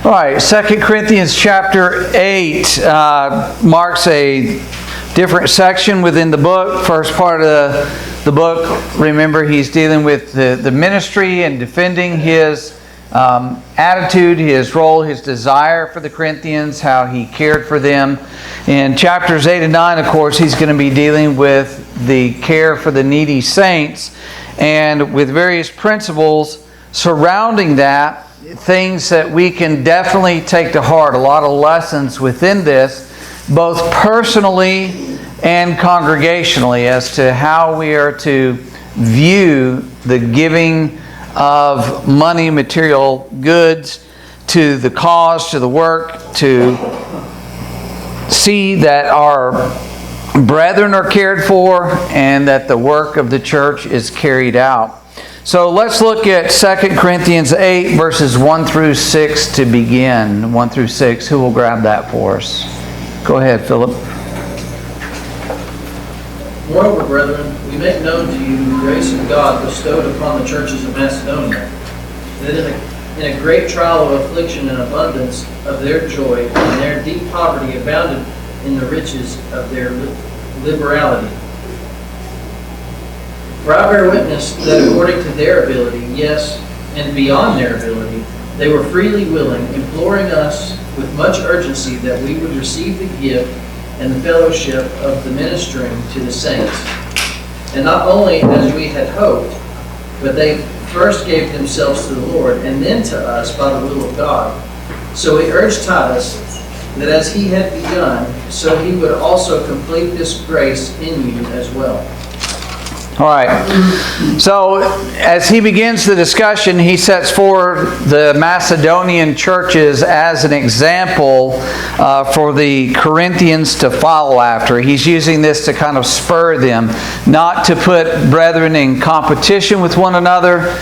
All right, 2 Corinthians chapter 8 marks a different section within the book. First part of the book, remember, he's dealing with the ministry and defending his attitude, his role, his desire for the Corinthians, how he cared for them. In chapters 8 and 9, of course, he's going to be dealing with the care for the needy saints and with various principles surrounding that, things that we can definitely take to heart. A lot of lessons within this, both personally and congregationally, as to how we are to view the giving of money, material goods to the cause, to the work, to see that our brethren are cared for and that the work of the church is carried out. So let's look at 2 Corinthians 8 verses 1 through 6 to begin. 1 through 6. Who will grab that for us? Go ahead, Philip. Moreover, brethren, we make known to you the grace of God bestowed upon the churches of Macedonia, that in a great trial of affliction and abundance of their joy, and their deep poverty abounded in the riches of their liberality. For I bear witness that according to their ability, yes, and beyond their ability, they were freely willing, imploring us with much urgency that we would receive the gift and the fellowship of the ministering to the saints. And not only as we had hoped, but they first gave themselves to the Lord, and then to us by the will of God. So we urged Titus that as he had begun, so he would also complete this grace in you as well. All right. So as he begins the discussion, he sets forward the Macedonian churches as an example for the Corinthians to follow after. He's using this to kind of spur them, not to put brethren in competition with one another,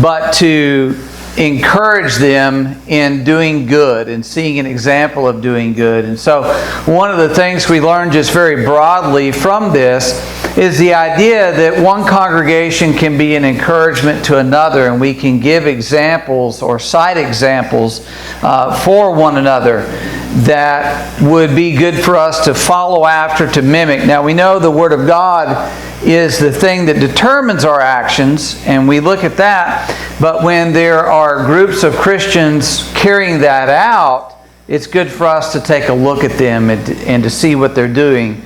but to encourage them in doing good and seeing an example of doing good. And so one of the things we learn just very broadly from this is the idea that one congregation can be an encouragement to another, and we can give examples or cite examples for one another that would be good for us to follow after, to mimic. Now we know the Word of God is the thing that determines our actions, and we look at that, but when there are groups of Christians carrying that out, it's good for us to take a look at them and to see what they're doing.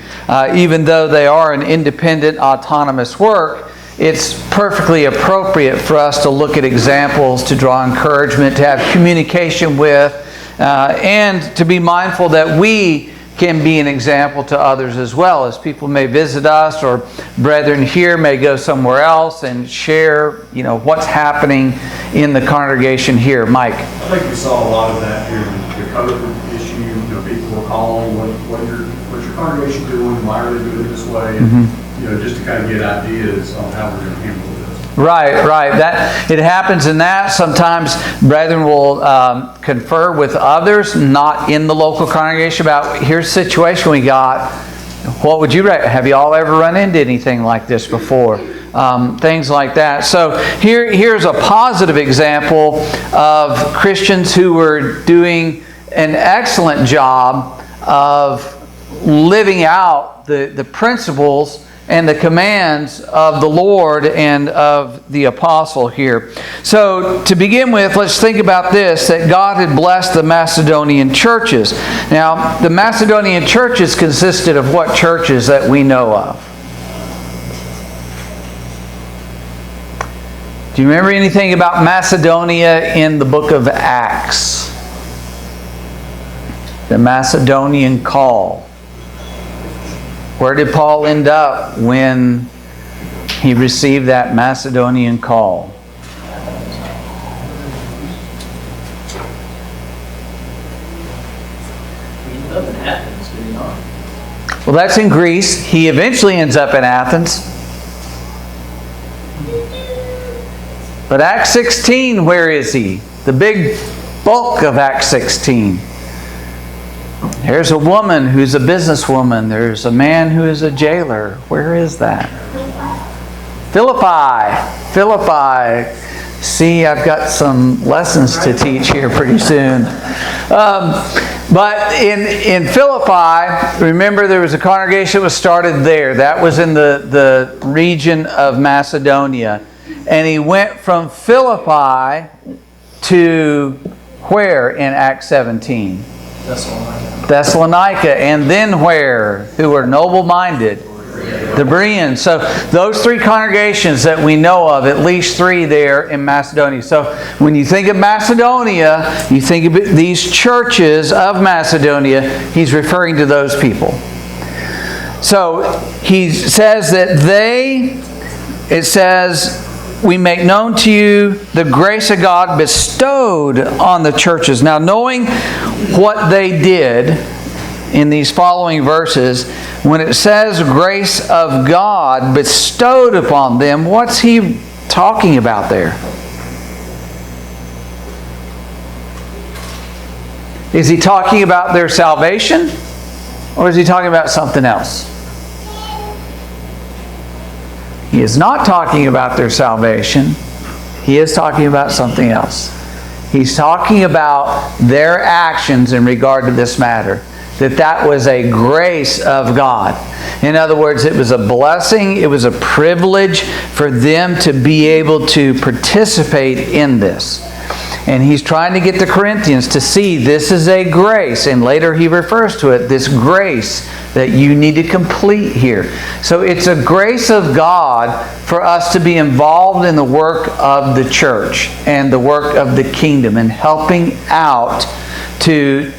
Even though they are an independent, autonomous work, it's perfectly appropriate for us to look at examples, to draw encouragement, to have communication with, and to be mindful that we can be an example to others as well, as people may visit us or brethren here may go somewhere else and share, what's happening in the congregation here. Mike. I think we saw a lot of that here in the COVID issue. People were calling, what's your congregation doing? Why are they doing it this way? And, just to kind of get ideas on how we're going to handle this. Right. That it happens in that. Sometimes brethren will confer with others, not in the local congregation, about here's the situation we got. What would you recommend? Have you all ever run into anything like this before? Things like that. So here's a positive example of Christians who were doing an excellent job of living out the principles and the commands of the Lord and of the apostle here. So to begin with, let's think about this, that God had blessed the Macedonian churches. Now, the Macedonian churches consisted of what churches that we know of? Do you remember anything about Macedonia in the book of Acts? The Macedonian call. Where did Paul end up when he received that Macedonian call? He ended up in Athens, did he not? Well, that's in Greece. He eventually ends up in Athens. But Acts 16, where is he? The big bulk of Acts 16. There's a woman who's a businesswoman. There's a man who is a jailer. Where is that? Philippi. See, I've got some lessons to teach here pretty soon. But in Philippi, remember there was a congregation that was started there. That was in the region of Macedonia. And he went from Philippi to where in Acts 17? Thessalonica. And then where? Who were noble-minded? The Bereans. So those three congregations that we know of, at least three there in Macedonia. So when you think of Macedonia, you think of these churches of Macedonia, he's referring to those people. So he says that it says, we make known to you the grace of God bestowed on the churches. Now, knowing what they did in these following verses, when it says grace of God bestowed upon them, what's he talking about there? Is he talking about their salvation? Or is he talking about something else? He is not talking about their salvation. He is talking about something else. He's talking about their actions in regard to this matter. That was a grace of God. In other words, it was a blessing, it was a privilege for them to be able to participate in this. And he's trying to get the Corinthians to see this is a grace. And later he refers to it, this grace that you need to complete here. So it's a grace of God for us to be involved in the work of the church and the work of the kingdom and helping out to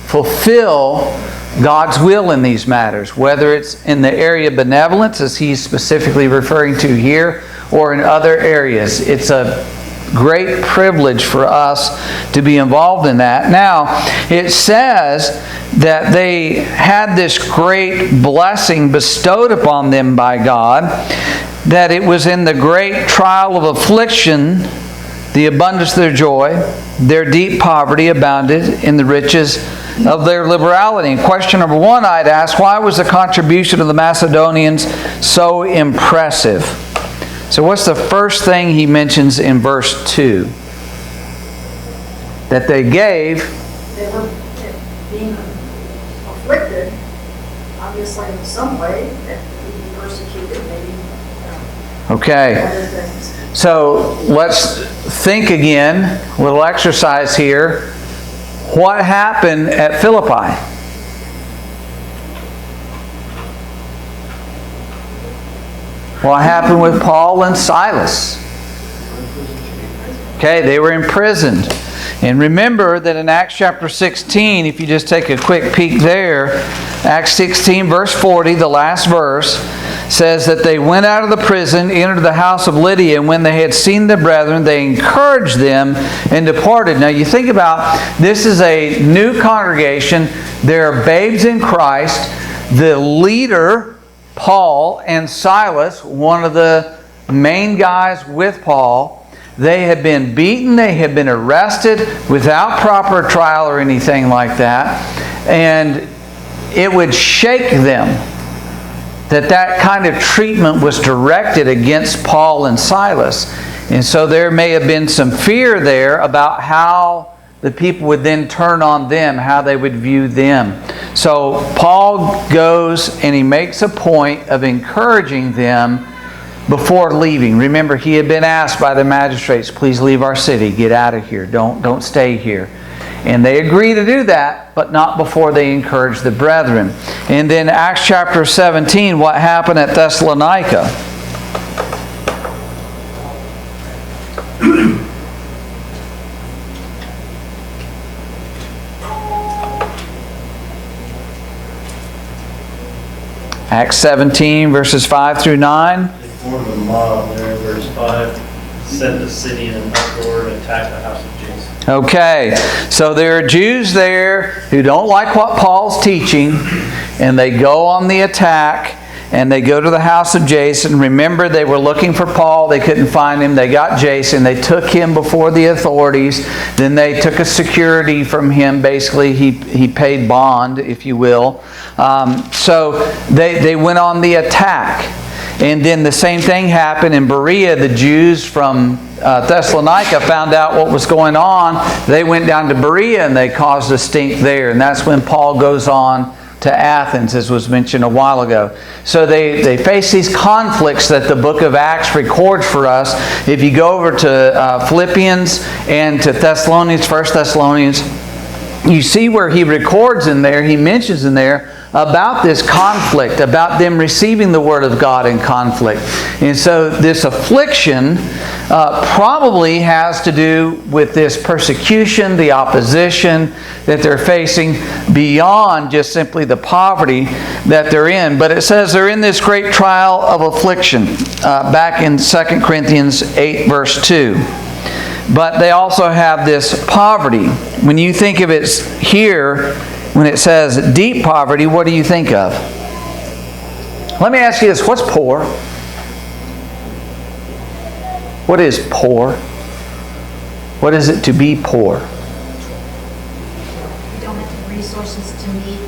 fulfill God's will in these matters, whether it's in the area of benevolence, as he's specifically referring to here, or in other areas. It's a great privilege for us to be involved in that. Now, it says that they had this great blessing bestowed upon them by God, that it was in the great trial of affliction, the abundance of their joy, their deep poverty abounded in the riches of their liberality. And question number one I'd ask, why was the contribution of the Macedonians so impressive? So what's the first thing he mentions in verse 2? That they gave. They were being afflicted, obviously in some way, maybe persecuted, maybe Okay. other things. So let's think again, a little exercise here. What happened at Philippi? What happened with Paul and Silas? Okay, they were imprisoned. And remember that in Acts chapter 16, if you just take a quick peek there, Acts 16 verse 40, the last verse, says that they went out of the prison, entered the house of Lydia, and when they had seen the brethren, they encouraged them and departed. Now you think about, this is a new congregation. They're babes in Christ. The leader, Paul and Silas, one of the main guys with Paul, they had been beaten, they had been arrested without proper trial or anything like that. And it would shake them that kind of treatment was directed against Paul and Silas. And so there may have been some fear there about how the people would then turn on them, how they would view them. So Paul goes and he makes a point of encouraging them before leaving. Remember, he had been asked by the magistrates, please leave our city, get out of here, don't stay here. And they agree to do that, but not before they encourage the brethren. And then Acts chapter 17, what happened at Thessalonica? Acts 17, verses 5 through 9. They formed a mob there, verse 5, set the city in an uproar and attacked the house of Jesus. Okay, so there are Jews there who don't like what Paul's teaching, and they go on the attack, and they go to the house of Jason. Remember, they were looking for Paul. They couldn't find him. They got Jason. They took him before the authorities. Then they took a security from him. Basically, he paid bond, if you will. So they went on the attack. And then the same thing happened in Berea. The Jews from Thessalonica found out what was going on. They went down to Berea and they caused a stink there. And that's when Paul goes on to Athens, as was mentioned a while ago. So they face these conflicts that the book of Acts records for us. If you go over to Philippians and to Thessalonians, 1 Thessalonians, you see where he records in there, he mentions in there about this conflict, about them receiving the Word of God in conflict. And so this affliction probably has to do with this persecution, the opposition that they're facing beyond just simply the poverty that they're in. But it says they're in this great trial of affliction back in 2 Corinthians 8 verse 2. But they also have this poverty. When you think of it here, when it says deep poverty, what do you think of? Let me ask you this. What's poor? What is poor? What is it to be poor? You don't have the resources to meet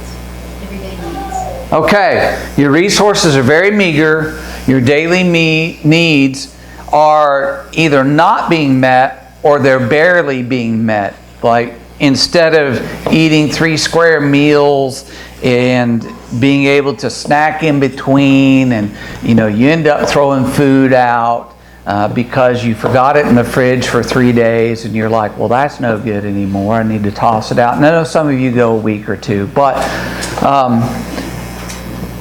everyday needs. Okay. Your resources are very meager. Your daily needs are either not being met or they're barely being met. Like, instead of eating 3 square meals and being able to snack in between, and you end up throwing food out because you forgot it in the fridge for 3 days, and you're like, well, that's no good anymore. I need to toss it out. And I know some of you go a week or two, but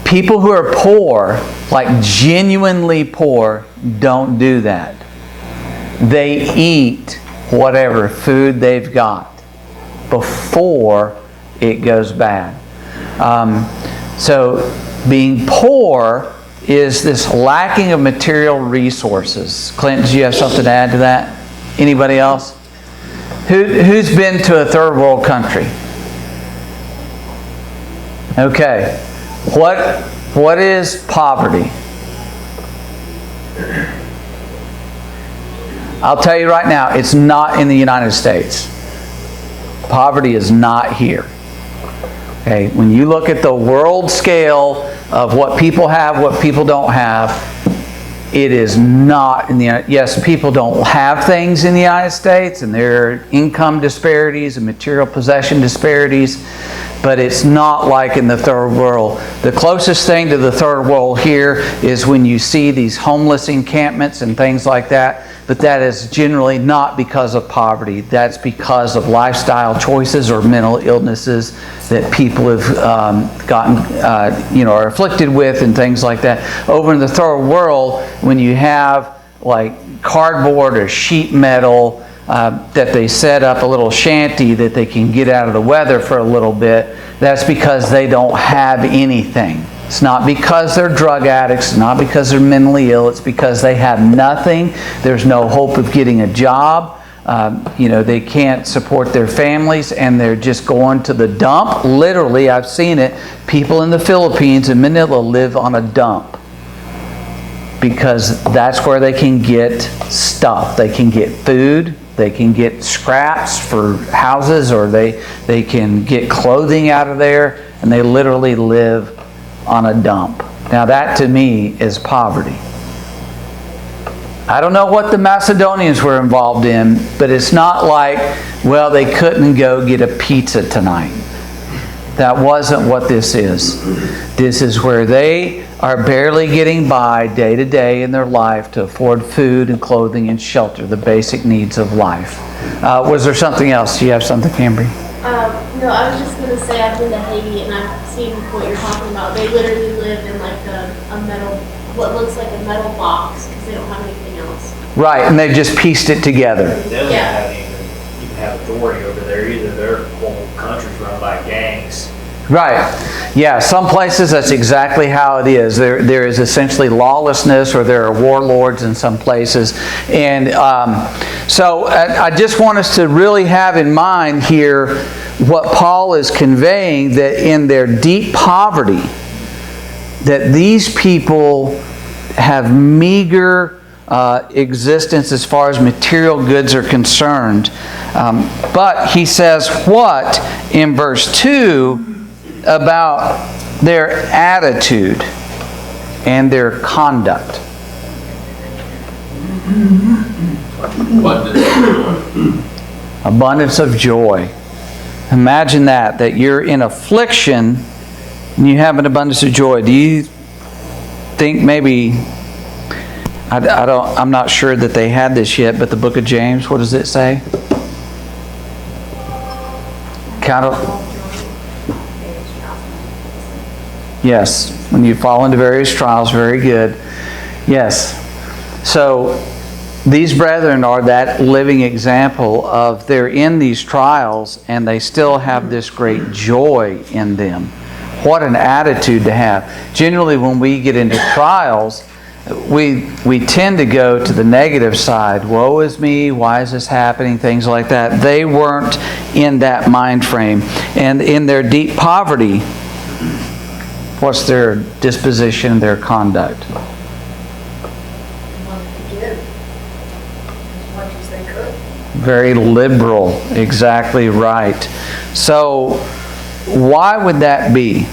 people who are poor, like genuinely poor, don't do that. They eat whatever food they've got before it goes bad. So being poor is this lacking of material resources. Clint, do you have something to add to that? Anybody else? Who's been to a third world country? Okay. What is poverty? I'll tell you right now, it's not in the United States. Poverty is not here. Okay, when you look at the world scale of what people have, what people don't have, it is not in the United States. Yes, people don't have things in the United States, and there are income disparities and material possession disparities, but it's not like in the third world. The closest thing to the third world here is when you see these homeless encampments and things like that. But that is generally not because of poverty. That's because of lifestyle choices or mental illnesses that people have are afflicted with and things like that. Over in the third world, when you have like cardboard or sheet metal that they set up a little shanty that they can get out of the weather for a little bit, that's because they don't have anything. It's not because they're drug addicts. It's not because they're mentally ill. It's because they have nothing. There's no hope of getting a job. They can't support their families, and they're just going to the dump. Literally, I've seen it. People in the Philippines and Manila live on a dump because that's where they can get stuff. They can get food. They can get scraps for houses, or they can get clothing out of there, and they literally live on a dump. Now that to me is poverty. I don't know what the Macedonians were involved in, but it's not like, well, they couldn't go get a pizza tonight. That wasn't what this is. This is where they are barely getting by day to day in their life to afford food and clothing and shelter, the basic needs of life. Was there something else? Do you have something, Cambry? No, I was just going to say I've been to Haiti and I've seen what you're talking about. They literally live in like a metal, what looks like a metal box because they don't have anything else. Right, and they've just pieced it together. They don't even have authority over there either. Their whole country's run by gangs. Right. Yeah, some places that's exactly how it is. There is essentially lawlessness, or there are warlords in some places. And so I just want us to really have in mind here what Paul is conveying, that in their deep poverty, that these people have meager existence as far as material goods are concerned. But he says what in verse 2 about their attitude? and their conduct. Abundance of joy. Imagine that you're in affliction and you have an abundance of joy. Do you think maybe, I'm not sure that they had this yet, but the book of James, what does it say? Count of, yes, when you fall into various trials, very good. Yes. So these brethren are that living example of they're in these trials and they still have this great joy in them. What an attitude to have. Generally, when we get into trials, we tend to go to the negative side. Woe is me, why is this happening? Things like that. They weren't in that mind frame. And in their deep poverty, what's their disposition, their conduct? Very liberal, exactly right. So, why would that be?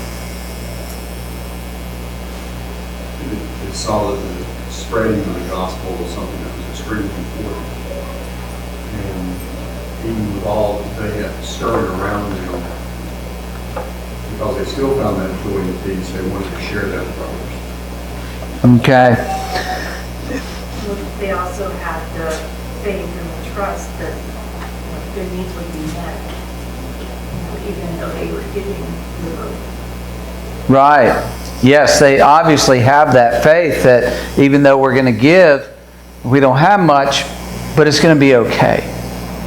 It saw that the spreading of the gospel was something that was extremely important. And even with all that they had stirring around them, because they still found that joy and peace, they wanted to share that with others. Okay. They also had the faith and the trust that their needs would be met, even though they were giving liberally. Right. Yes, they obviously have that faith that even though we're going to give, we don't have much, but it's going to be okay.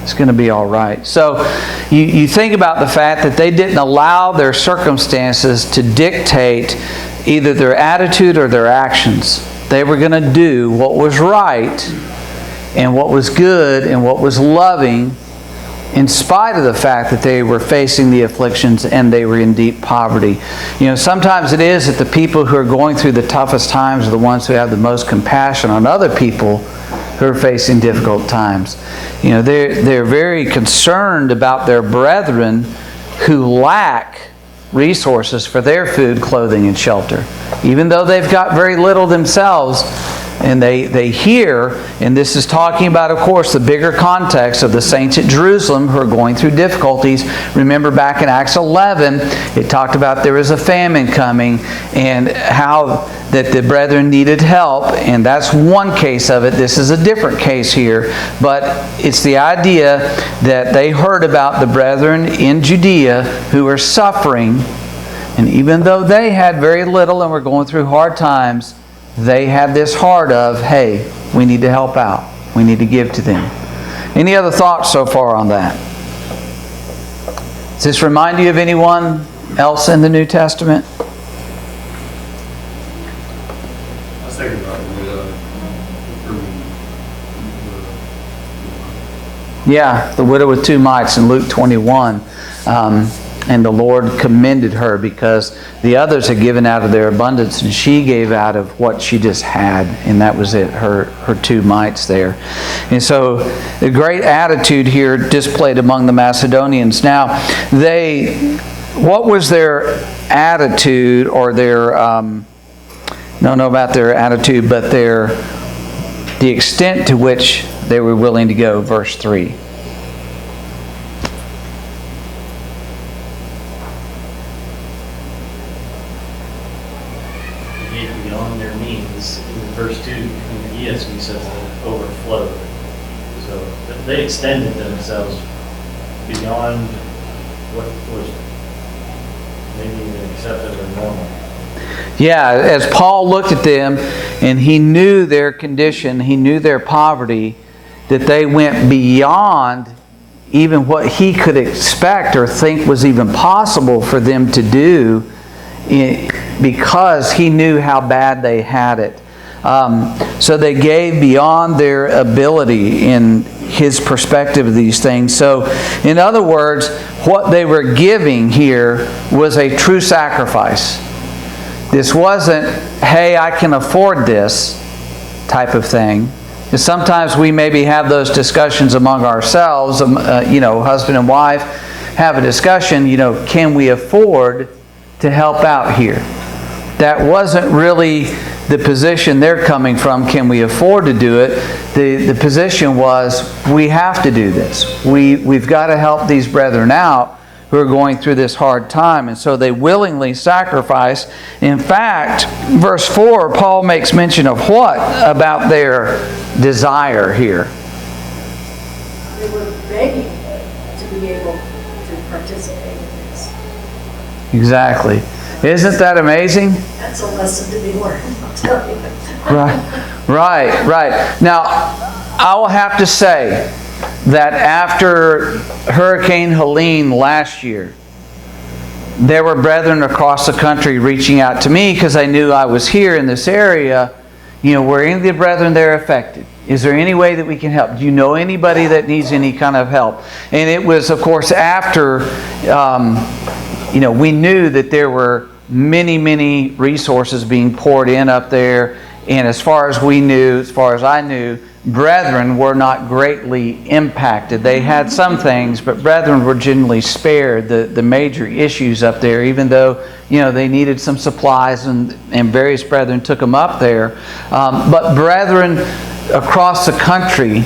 It's going to be all right. So you think about the fact that they didn't allow their circumstances to dictate either their attitude or their actions. They were going to do what was right and what was good and what was loving, in spite of the fact that they were facing the afflictions and they were in deep poverty. You know, sometimes it is that the people who are going through the toughest times are the ones who have the most compassion on other people who are facing difficult times. You know, they're very concerned about their brethren who lack resources for their food, clothing, and shelter. Even though they've got very little themselves, and they hear, and this is talking about, of course, the bigger context of the saints at Jerusalem who are going through difficulties. Remember back in Acts 11, it talked about there was a famine coming and how that the brethren needed help, and that's one case of it. This is a different case here, but it's the idea that they heard about the brethren in Judea who were suffering, and even though they had very little and were going through hard times, they had this heart of, hey, we need to help out. We need to give to them. Any other thoughts so far on that? Does this remind you of anyone else in the New Testament? I was thinking about Yeah, the widow with 2 mites in Luke 21. And the Lord commended her because the others had given out of their abundance and she gave out of what she just had, and that was it, her 2 mites there. And so the great attitude here displayed among the Macedonians. Now, what was their attitude, or their, don't know about their attitude, but the extent to which they were willing to go, verse 3. Beyond their means. In verse 2 in the ESV says that overflowed. So they extended themselves beyond what was maybe even accepted or normal. Yeah, as Paul looked at them and he knew their condition, he knew their poverty, that they went beyond even what he could expect or think was even possible for them to do, because he knew how bad they had it. So they gave beyond their ability in his perspective of these things. So, in other words, what they were giving here was a true sacrifice. This wasn't, hey, I can afford this type of thing. And sometimes we maybe have those discussions among ourselves, husband and wife have a discussion, can we afford to help out here? that wasn't really the position they're coming from. Can we afford to do it? The position was, we have to do this. We've got to help these brethren out who are going through this hard time. And so they willingly sacrifice. In fact, verse 4, Paul makes mention of what about their desire here? They were begging to be able to participate in this. Exactly. Isn't that amazing? That's a lesson to be learned, I'll tell you. Right. Now, I will have to say that after Hurricane Helene last year, there were brethren across the country reaching out to me because they knew I was here in this area. Were any of the brethren there affected? Is there any way that we can help? Do you know anybody that needs any kind of help? And it was, of course, after, we knew that there were many resources being poured in up there. And as far as I knew, brethren were not greatly impacted. They had some things, but brethren were generally spared the major issues up there, even though, they needed some supplies and various brethren took them up there. But brethren across the country,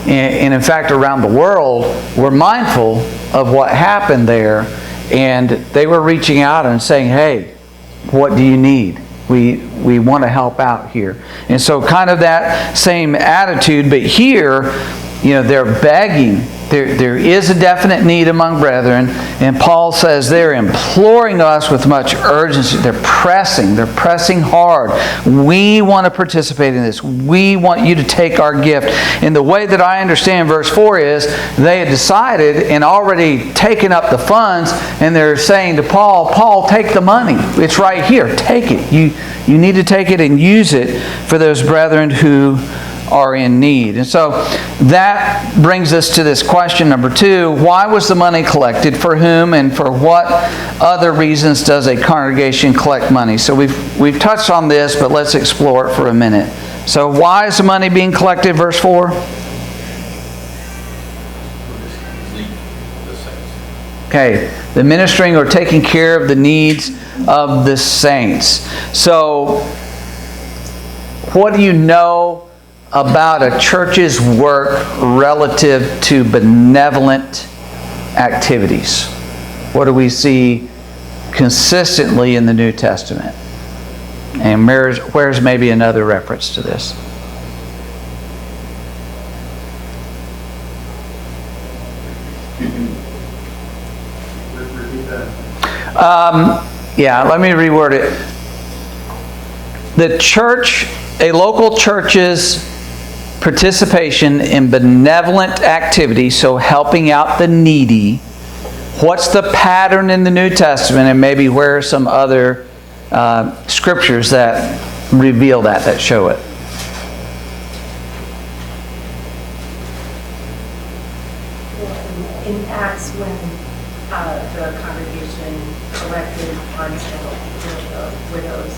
and in fact around the world, were mindful of what happened there, and they were reaching out and saying, hey, what do you need? We want to help out here. And so kind of that same attitude, but here, they're begging. There is a definite need among brethren, and Paul says they're imploring us with much urgency. They're pressing hard. We want to participate in this. We want you to take our gift. And the way that I understand verse 4 is they had decided and already taken up the funds, and they're saying to Paul, take the money. It's right here. Take it. You need to take it and use it for those brethren who are in need. And so that brings us to this question number 2. Why was the money collected? For whom and for what other reasons does a congregation collect money? So we've touched on this, but let's explore it for a minute. So why is the money being collected? Verse 4. Okay, the ministering or taking care of the needs of the saints. So what do you know about a church's work relative to benevolent activities? What do we see consistently in the New Testament? And where's maybe another reference to this? Repeat that. Let me reword it. The church, a local church's participation in benevolent activity, so helping out the needy. What's the pattern in the New Testament, and maybe where are some other scriptures that reveal that show it? In Acts, when the congregation collected funds for the widows.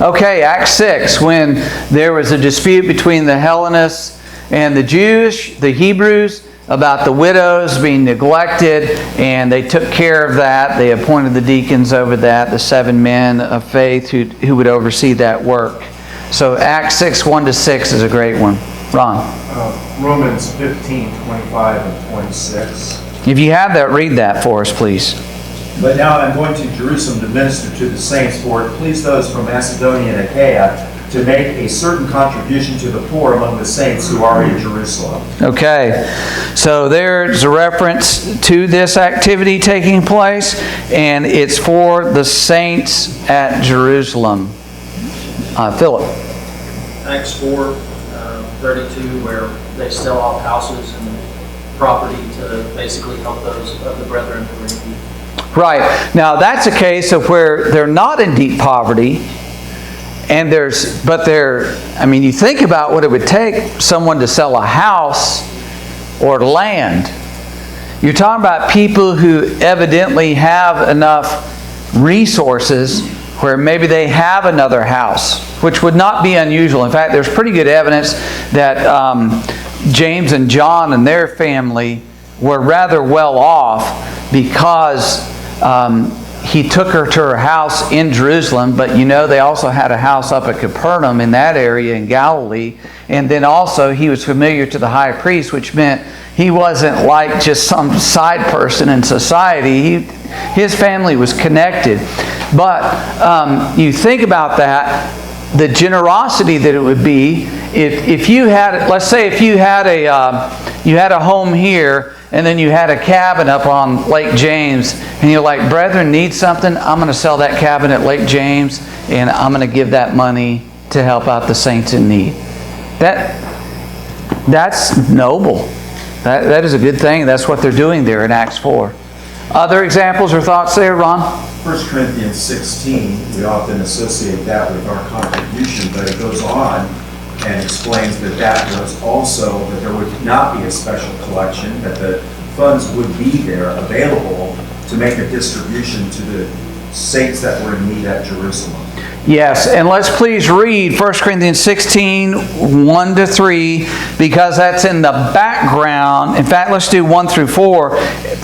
Okay, Acts 6, when there was a dispute between the Hellenists and the Jews, the Hebrews, about the widows being neglected, and they took care of that. They appointed the deacons over that, the 7 men of faith who would oversee that work. So Acts 6, 1-6 is a great one. Ron. Romans 15, 25 and 26. If you have that, read that for us, please. But now I'm going to Jerusalem to minister to the saints, for it pleased those from Macedonia and Achaia to make a certain contribution to the poor among the saints who are in Jerusalem. Okay, so there's a reference to this activity taking place, and it's for the saints at Jerusalem. Philip. Acts 4, 32, where they sell off houses and property to basically help those of the brethren who are in need. Right. Now that's a case of where they're not in deep poverty, and you think about what it would take someone to sell a house or land. You're talking about people who evidently have enough resources where maybe they have another house, which would not be unusual. In fact, there's pretty good evidence that James and John and their family were rather well off because he took her to her house in Jerusalem, but they also had a house up at Capernaum in that area in Galilee. And then also he was familiar to the high priest, which meant he wasn't like just some side person in society. His family was connected. But you think about that, the generosity that it would be if you had, let's say if you had a home here, and then you had a cabin up on Lake James, and you're like, brethren need something, I'm going to sell that cabin at Lake James, and I'm going to give that money to help out the saints in need. That's noble. That is a good thing. That's what they're doing there in Acts 4. Other examples or thoughts there, Ron? 1 Corinthians 16, we often associate that with our contribution, but it goes on and explains that was also, that there would not be a special collection, that the funds would be there available to make a distribution to the saints that were in need at Jerusalem. Yes, and let's please read 1 Corinthians 16, 1-3, because that's in the background. In fact, let's do 1 through 4,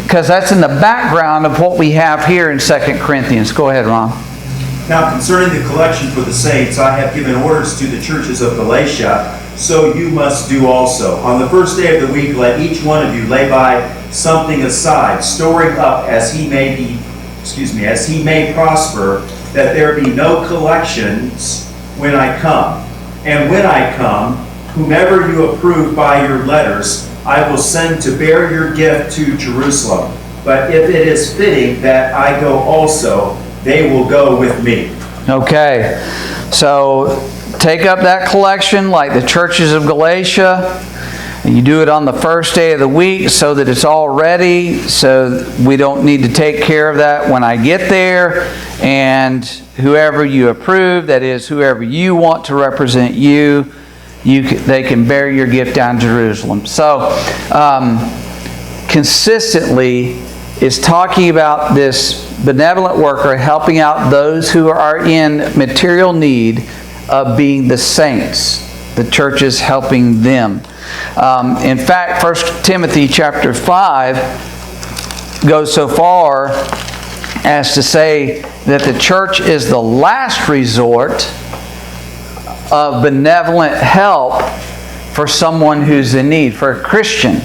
because that's in the background of what we have here in 2 Corinthians. Go ahead, Ron. Now concerning the collection for the saints, I have given orders to the churches of Galatia, so you must do also. On the first day of the week, let each one of you lay by something aside, storing up as he may prosper, that there be no collections when I come. And when I come, whomever you approve by your letters, I will send to bear your gift to Jerusalem. But if it is fitting that I go also, they will go with me. Okay, so take up that collection like the churches of Galatia. And you do it on the first day of the week so that it's all ready, so we don't need to take care of that when I get there. And whoever you approve, that is, whoever you want to represent you, they can bear your gift down to Jerusalem. So, consistently, is talking about this benevolent worker helping out those who are in material need of being the saints. The church is helping them. In fact, 1 Timothy chapter 5 goes so far as to say that the church is the last resort of benevolent help for someone who's in need, for a Christian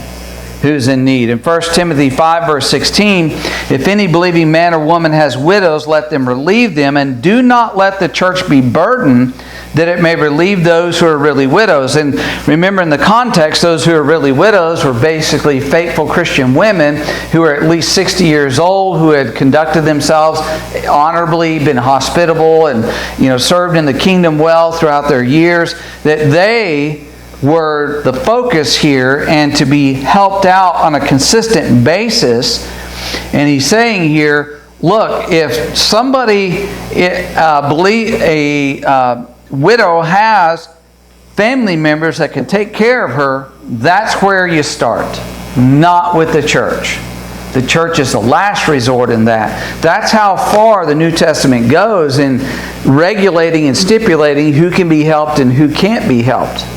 who's in need. In 1 Timothy 5 verse 16, if any believing man or woman has widows, let them relieve them, and do not let the church be burdened, that it may relieve those who are really widows. And remember, in the context, those who are really widows were basically faithful Christian women who were at least 60 years old, who had conducted themselves honorably, been hospitable, and served in the kingdom well throughout their years, that they were the focus here and to be helped out on a consistent basis. And he's saying here, look, if somebody, a widow has family members that can take care of her, that's where you start, not with the church. The church is the last resort in that. That's how far the New Testament goes in regulating and stipulating who can be helped and who can't be helped.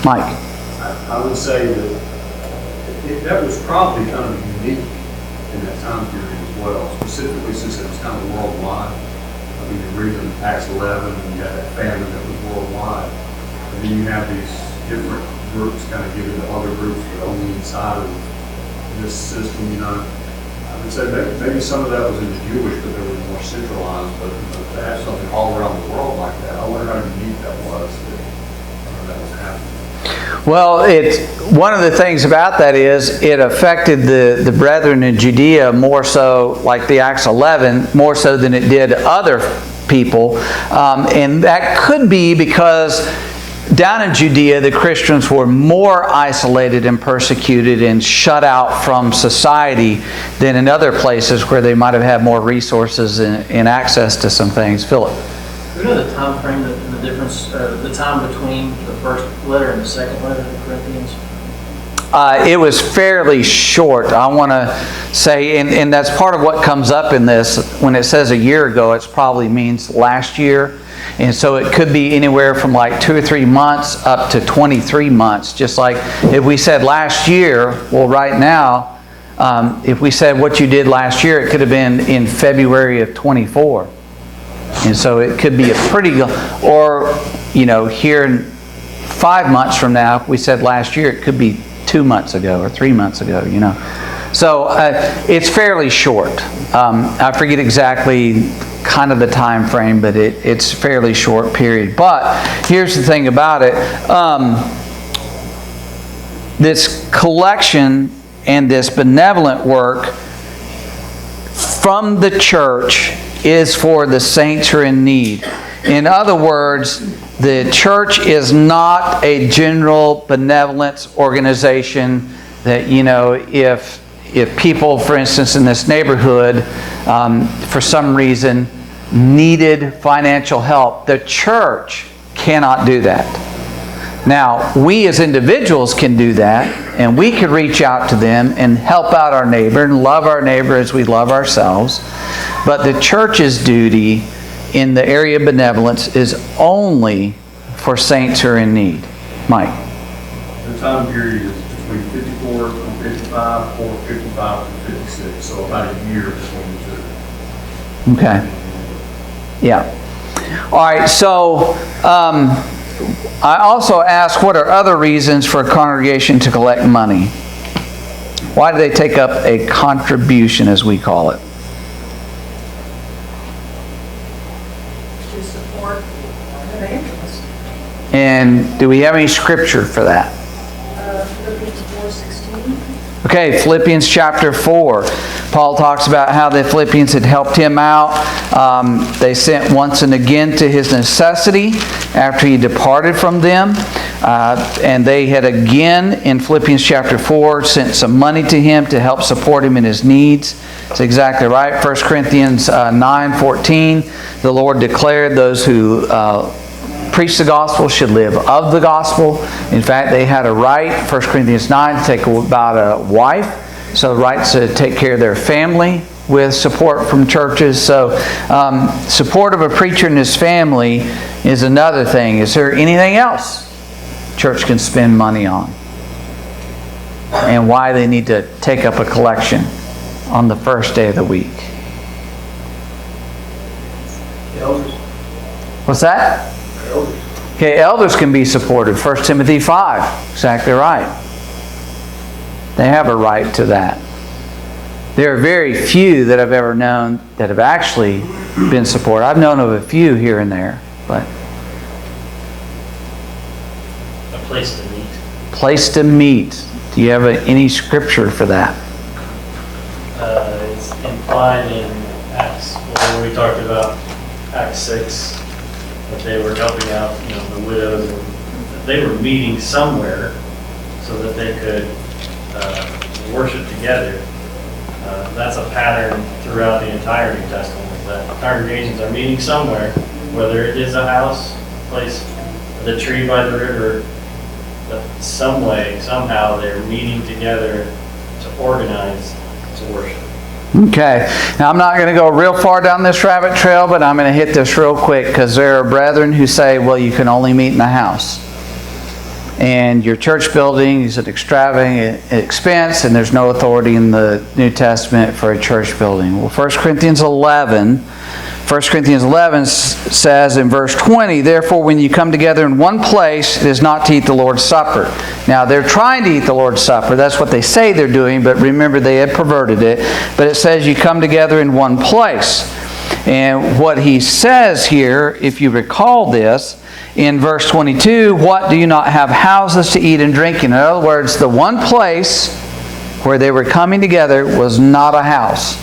Mike? I would say that that was probably kind of unique in that time period as well, specifically since it was kind of worldwide. I mean, you read in Acts 11, and you had that famine that was worldwide. And then you have these different groups kind of giving to other groups, but only inside of this system, I would say maybe some of that was in the Jewish, but they were more centralized. But to have something all around the world like that, I wonder how unique that was that was happening. Well, one of the things about that is it affected the brethren in Judea more so, like the Acts 11, more so than it did other people. And that could be because down in Judea, the Christians were more isolated and persecuted and shut out from society than in other places where they might have had more resources and access to some things. Philip? Do you know the time frame, the difference, the time between the first letter and the second letter to the Corinthians? It was fairly short, I want to say, and that's part of what comes up in this. When it says a year ago, it probably means last year. And so it could be anywhere from like 2 or 3 months up to 23 months. Just like if we said last year, well, right now, If we said what you did last year, it could have been in February of 24. And so it could be a pretty, or, here in 5 months from now, if we said last year, it could be 2 months ago or 3 months ago, So it's fairly short. I forget exactly kind of the time frame, but it's a fairly short period. But here's the thing about it. This collection and this benevolent work from the church is for the saints who are in need. In other words, the church is not a general benevolence organization that, if people, for instance, in this neighborhood, for some reason, needed financial help, the church cannot do that. Now, we as individuals can do that, and we can reach out to them and help out our neighbor and love our neighbor as we love ourselves. But the church's duty in the area of benevolence is only for saints who are in need. Mike. The time period is between 54 and 55 or 55 and 56, so about a year between the two. Okay. Yeah. All right, so I also asked, what are other reasons for a congregation to collect money? Why do they take up a contribution, as we call it? To support evangelists. And do we have any scripture for that? Philippians 4:16. Okay, Philippians chapter 4. Paul talks about how the Philippians had helped him out. They sent once and again to his necessity after he departed from them. And they had again, in Philippians chapter 4, sent some money to him to help support him in his needs. That's exactly right. 1 Corinthians 9:14, the Lord declared those who preach the gospel should live of the gospel. In fact, they had a right, 1 Corinthians 9, to take about a wife. So rights to take care of their family with support from churches. So support of a preacher and his family is another thing. Is there anything else church can spend money on? And why they need to take up a collection on the first day of the week? Elders. What's that? Elders. Okay, elders can be supported. 1 Timothy 5. Exactly right. They have a right to that. There are very few that I've ever known that have actually been supported. I've known of a few here and there, but A place to meet. place to meet. Do you have any scripture for that? It's implied in Acts, when we talked about Acts 6, that they were helping out, the widows, and they were meeting somewhere so that they could worship together. That's a pattern throughout the entire New Testament, that congregations are meeting somewhere, whether it is a house, place, the tree by the river, but some way, somehow they're meeting together to organize to worship. Okay. Now, I'm not going to go real far down this rabbit trail, but I'm going to hit this real quick, because there are brethren who say, well, you can only meet in a house. And your church building is an extravagant expense, and there's no authority in the New Testament for a church building. Well, 1 Corinthians 11 says in verse 20, therefore, when you come together in one place, it is not to eat the Lord's Supper. Now, they're trying to eat the Lord's Supper. That's what they say they're doing, but remember, they had perverted it. But it says you come together in one place. And what he says here, if you recall this, in verse 22, what do you not have houses to eat and drink in? In other words, the one place where they were coming together was not a house.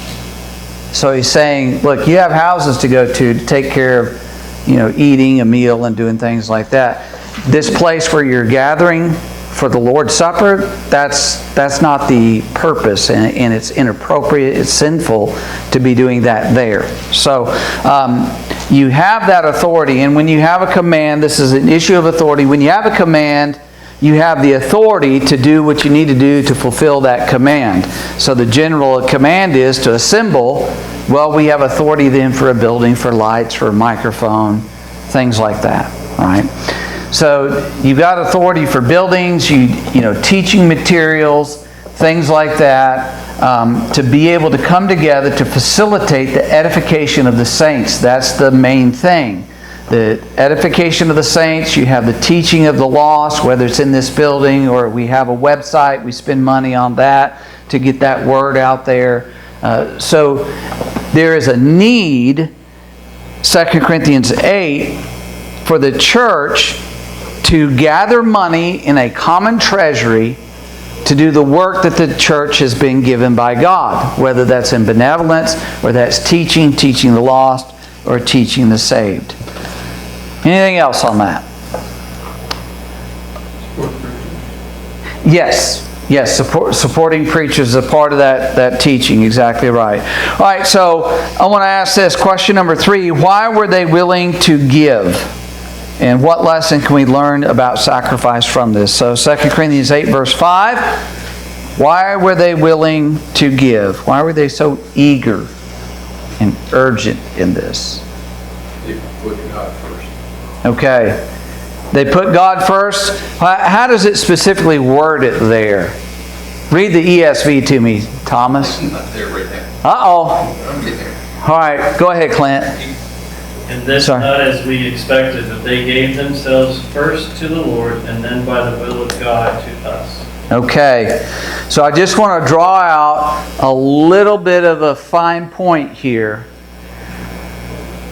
So he's saying, look, you have houses to go to take care of, eating a meal and doing things like that. This place where you're gathering for the Lord's Supper, that's not the purpose, and it's inappropriate, it's sinful to be doing that there. So you have that authority, and when you have a command, this is an issue of authority. When you have a command, you have the authority to do what you need to do to fulfill that command. So the general command is to assemble. Well, we have authority then for a building, for lights, for a microphone, things like that. All right. So you've got authority for buildings, teaching materials, things like that, to be able to come together to facilitate the edification of the saints. That's the main thing. The edification of the saints, you have the teaching of the lost, whether it's in this building or we have a website, we spend money on that to get that word out there. So there is a need, 2 Corinthians 8, for the church to gather money in a common treasury to do the work that the church has been given by God, whether that's in benevolence, or that's teaching the lost, or teaching the saved. Anything else on that? Yes. Yes, supporting preachers is a part of that teaching. Exactly right. All right, so I want to ask this. Question number 3. Why were they willing to give? And what lesson can we learn about sacrifice from this? So 2 Corinthians 8 verse 5. Why were they willing to give? Why were they so eager and urgent in this? They put God first. Okay. They put God first. How does it specifically word it there? Read the ESV to me, Thomas. Not there right now. Uh-oh. I'm getting there. All right, go ahead, Clint. And this Sorry. not as we expected, but they gave themselves first to the Lord, and then by the will of God to us. Okay, so I just want to draw out a little bit of a fine point here.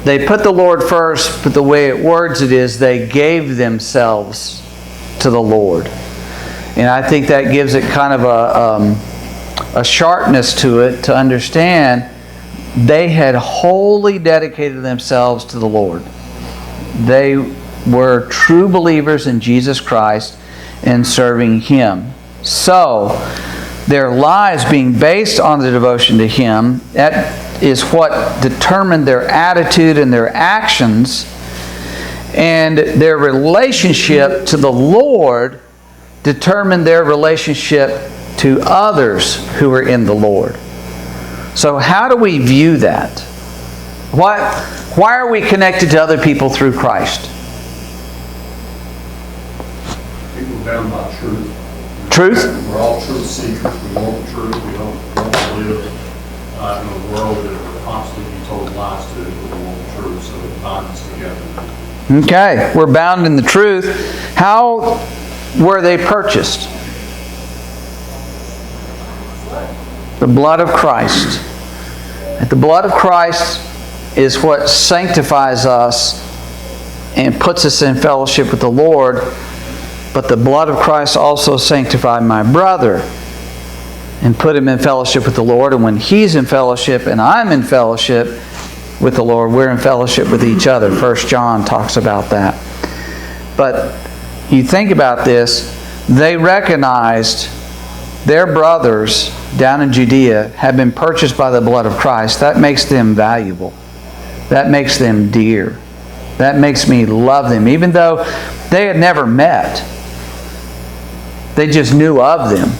They put the Lord first, but the way it words it is they gave themselves to the Lord. And I think that gives it kind of a sharpness to it to understand they had wholly dedicated themselves to the Lord. They were true believers in Jesus Christ and serving Him. So, their lives being based on the devotion to Him, that is what determined their attitude and their actions, and their relationship to the Lord determined their relationship to others who are in the Lord. So how do we view that? Why are we connected to other people through Christ? People are bound by truth. Truth? We're all truth seekers. We want the truth. We don't want to live in a world that we're constantly being told lies to. We want the truth, so it binds us together. Okay, we're bound in the truth. How were they purchased? The blood of Christ. The blood of Christ is what sanctifies us and puts us in fellowship with the Lord. But the blood of Christ also sanctified my brother and put him in fellowship with the Lord. And when he's in fellowship and I'm in fellowship with the Lord, we're in fellowship with each other. 1 John talks about that. But you think about this, they recognized their brothers down in Judea had been purchased by the blood of Christ. That makes them valuable. That makes them dear. That makes me love them. Even though they had never met, they just knew of them.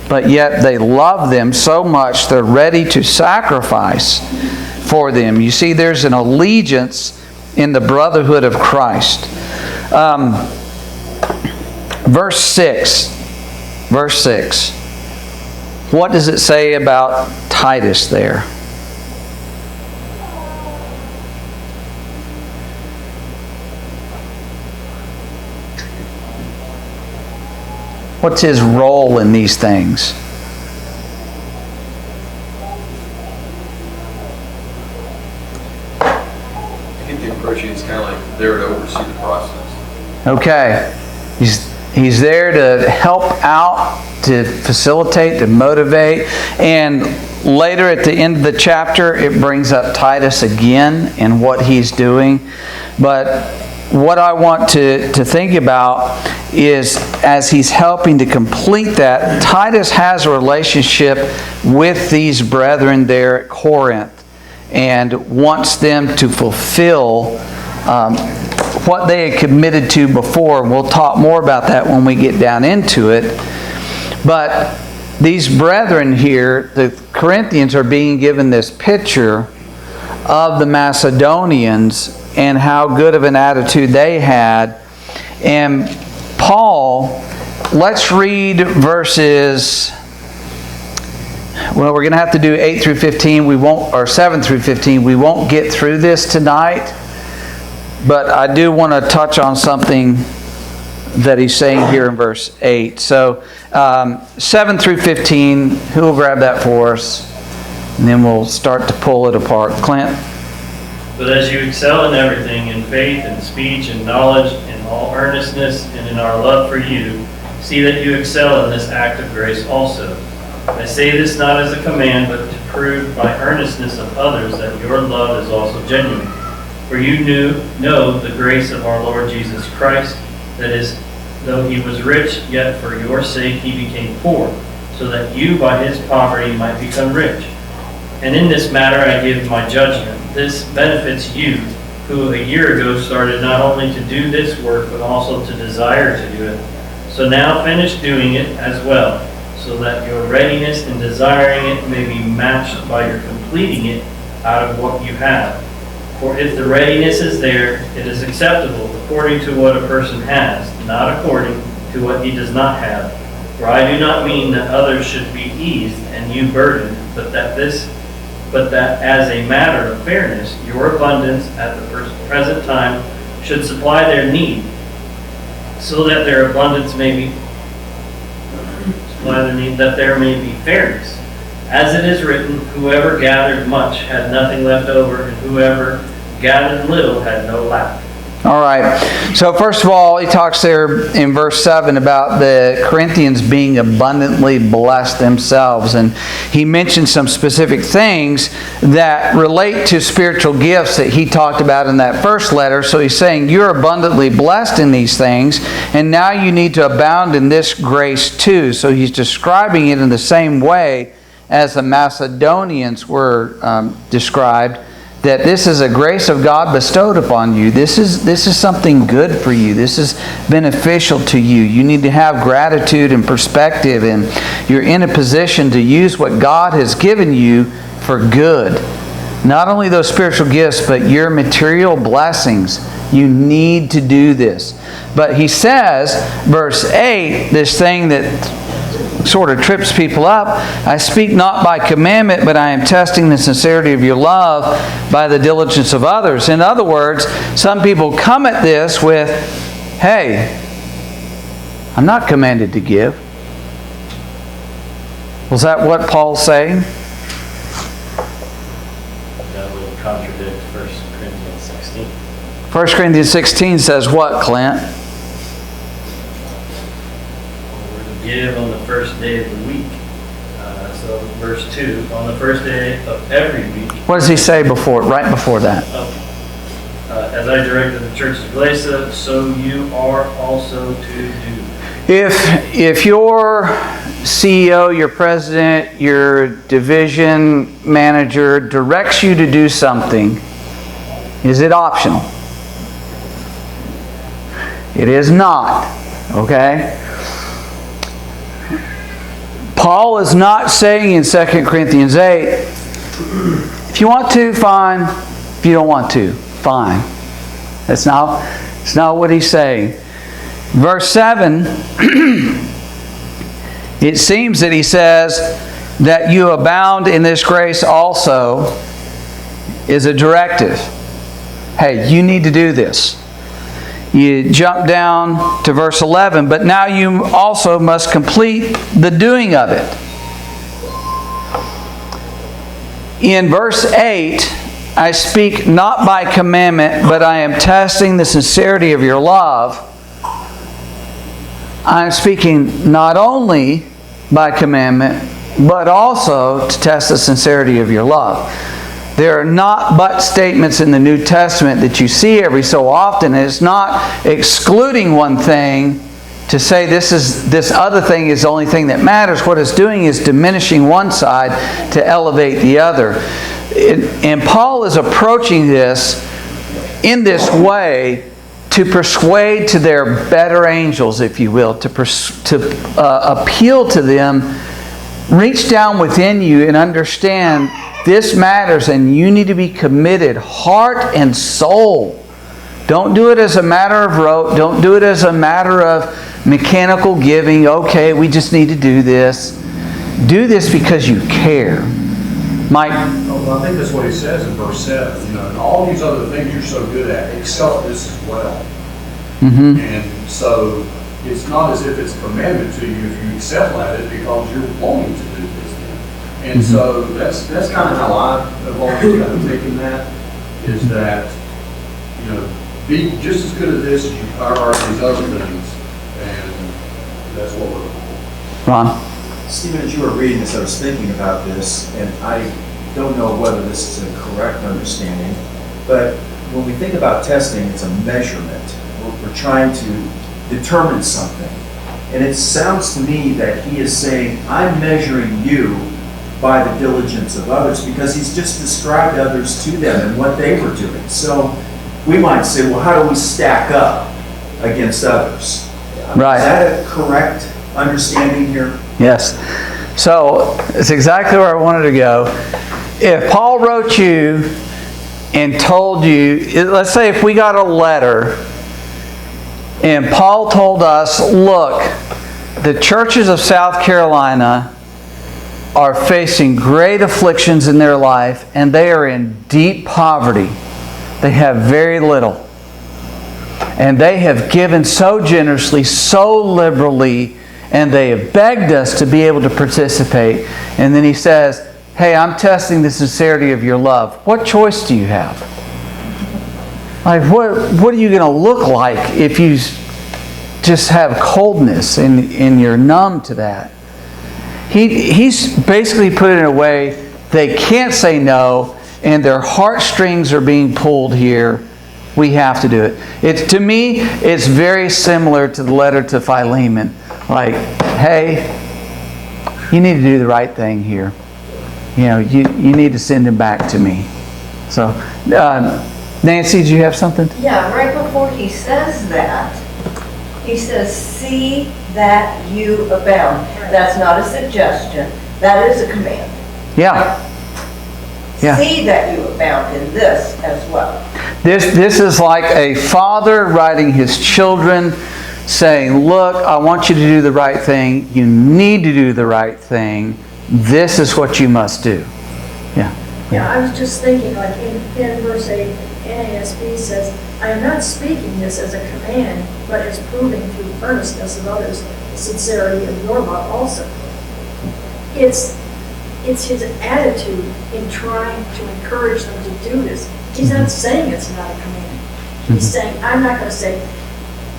But yet they love them so much they're ready to sacrifice for them. You see, there's an allegiance in the brotherhood of Christ. Verse 6. Verse 6. What does it say about Titus there? What's his role in these things? I get the impression he's kind of like there to oversee the process. Okay. He's there to help out, to facilitate, to motivate. And later at the end of the chapter, it brings up Titus again and what he's doing. But what I want to think about is as he's helping to complete that, Titus has a relationship with these brethren there at Corinth and wants them to fulfill what they had committed to before. We'll talk more about that when we get down into it. But these brethren here, the Corinthians, are being given this picture of the Macedonians and how good of an attitude they had. And Paul let's read verses. Well, we're going to have to do 8 through 15. We won't, or 7 through 15. We won't get through this tonight. But I do want to touch on something that he's saying here in verse 8. So 7 through 15, who will grab that for us? And then we'll start to pull it apart. Clint? But as you excel in everything, in faith and speech and knowledge, in all earnestness and in our love for you, see that you excel in this act of grace also. I say this not as a command, but to prove by earnestness of others that your love is also genuine. For you know the grace of our Lord Jesus Christ, that is, though he was rich, yet for your sake he became poor, so that you by his poverty might become rich. And in this matter I give my judgment. This benefits you, who a year ago started not only to do this work, but also to desire to do it. So now finish doing it as well, so that your readiness in desiring it may be matched by your completing it out of what you have. For if the readiness is there, it is acceptable according to what a person has, not according to what he does not have. For I do not mean that others should be eased and you burdened, but that as a matter of fairness, your abundance at the present time should supply their need, so that their abundance may be supply their need, that there may be fairness. As it is written, whoever gathered much had nothing left over, and whoever gathered little had no lack. All right. So first of all, he talks there in verse 7 about the Corinthians being abundantly blessed themselves. And he mentions some specific things that relate to spiritual gifts that he talked about in that first letter. So he's saying you're abundantly blessed in these things, and now you need to abound in this grace too. So he's describing it in the same way as the Macedonians were described, that this is a grace of God bestowed upon you. This is something good for you. This is beneficial to you. You need to have gratitude and perspective, and you're in a position to use what God has given you for good. Not only those spiritual gifts, but your material blessings. You need to do this. But he says, verse 8, this thing that sort of trips people up. I speak not by commandment, but I am testing the sincerity of your love by the diligence of others. In other words, some people come at this with, hey, I'm not commanded to give. Was that what Paul's saying? That would contradict 1 Corinthians 16. 1 Corinthians 16 says what, Clint? Give on the first day of the week. So verse 2, on the first day of every week. What does he say before, right before that? As I directed the church of Galatia, so you are also to do. If your CEO, your president, your division manager directs you to do something, is it optional? It is not. Okay? Paul is not saying in 2 Corinthians 8, if you want to, fine. If you don't want to, fine. That's not what he's saying. Verse 7, it seems that he says that you abound in this grace also is a directive. Hey, you need to do this. You jump down to verse 11, but now you also must complete the doing of it. In verse 8, I speak not by commandment, but I am testing the sincerity of your love. I am speaking not only by commandment, but also to test the sincerity of your love. There are not but statements in the New Testament that you see every so often. And it's not excluding one thing to say this other thing is the only thing that matters. What it's doing is diminishing one side to elevate the other. And Paul is approaching this in this way to persuade to their better angels, if you will, to appeal to them. Reach down within you and understand this matters, and you need to be committed, heart and soul. Don't do it as a matter of rote. Don't do it as a matter of mechanical giving. Okay, we just need to do this. Do this because you care. Mike? Well, I think that's what he says in verse 7, and all these other things you're so good at, excel at this as well. Mm-hmm. And so it's not as if it's a commandment to you if you excel at it because you're wanting to do this thing. And so that's kind of how I've always kind of taken that, is that, be just as good at this as you are at these other things, and that's what we're looking for. Ron? Stephen, as you were reading this, I was thinking about this, and I don't know whether this is a correct understanding, but when we think about testing, it's a measurement. We're trying to determine something. And it sounds to me that he is saying, I'm measuring you by the diligence of others, because he's just described others to them and what they were doing. So we might say, well, how do we stack up against others? Right. Is that a correct understanding here? Yes. So it's exactly where I wanted to go. If Paul wrote you and told you, let's say if we got a letter and Paul told us, look, the churches of South Carolina are facing great afflictions in their life and they are in deep poverty. They have very little. And they have given so generously, so liberally, and they have begged us to be able to participate. And then he says, hey, I'm testing the sincerity of your love. What choice do you have? Like, what are you going to look like if you just have coldness and you're numb to that? He's basically put it in a way they can't say no, and their heartstrings are being pulled here. We have to do it. To me, it's very similar to the letter to Philemon. Like, hey, you need to do the right thing here. You need to send him back to me. So, Nancy, do you have something? Yeah, right before he says that, he says, see that you abound. That's not a suggestion. That is a command. Yeah. Yeah. See that you abound in this as well. This is like a father writing his children, saying, look, I want you to do the right thing. You need to do the right thing. This is what you must do. Yeah. Yeah, I was just thinking, like in verse 8, NASB says, I am not speaking this as a command, but as proving through earnestness of others the sincerity of your love also. It's his attitude in trying to encourage them to do this. He's not saying it's not a command. He's saying, I'm not going to say,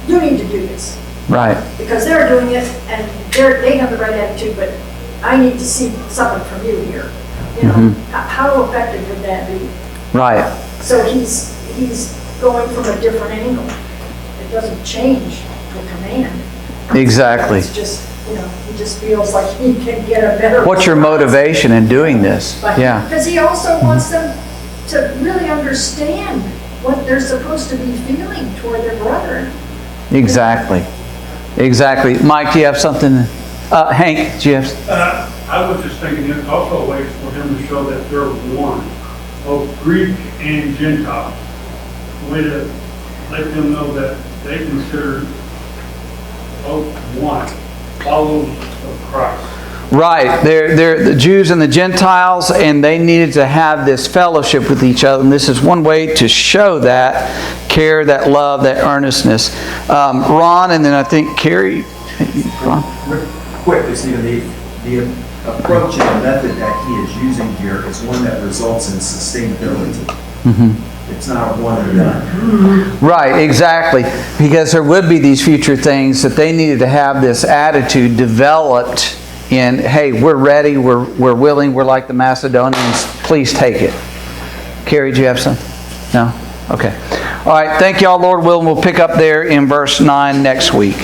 you need to do this. Right. Because they're doing it and they have the right attitude, but I need to see something from you here. How effective would that be? Right. So he's going from a different angle. It doesn't change the command. Exactly. It's just, he just feels like he can get a better What's your response. motivation in doing this? But, Yeah. Because he also wants them to really understand what they're supposed to be feeling toward their brethren. Exactly. Exactly. Mike, do you have something? Hank, do you have? I was just thinking it's also a way for him to show that they're one, both Greek and Gentile. A way to let them know that they consider both one, followers of Christ. Right. They're the Jews and the Gentiles, and they needed to have this fellowship with each other. And this is one way to show that care, that love, that earnestness. Ron, and then I think Carrie. Ron? Quickly, Stephen, the approach and the method that he is using here is one that results in sustainability. Mm-hmm. It's not a one and done. Right, exactly. Because there would be these future things that they needed to have this attitude developed in, hey, we're ready, we're willing, we're like the Macedonians, please take it. Carrie, do you have something? No? Okay. All right, thank you all, Lord willing. We'll pick up there in verse 9 next week.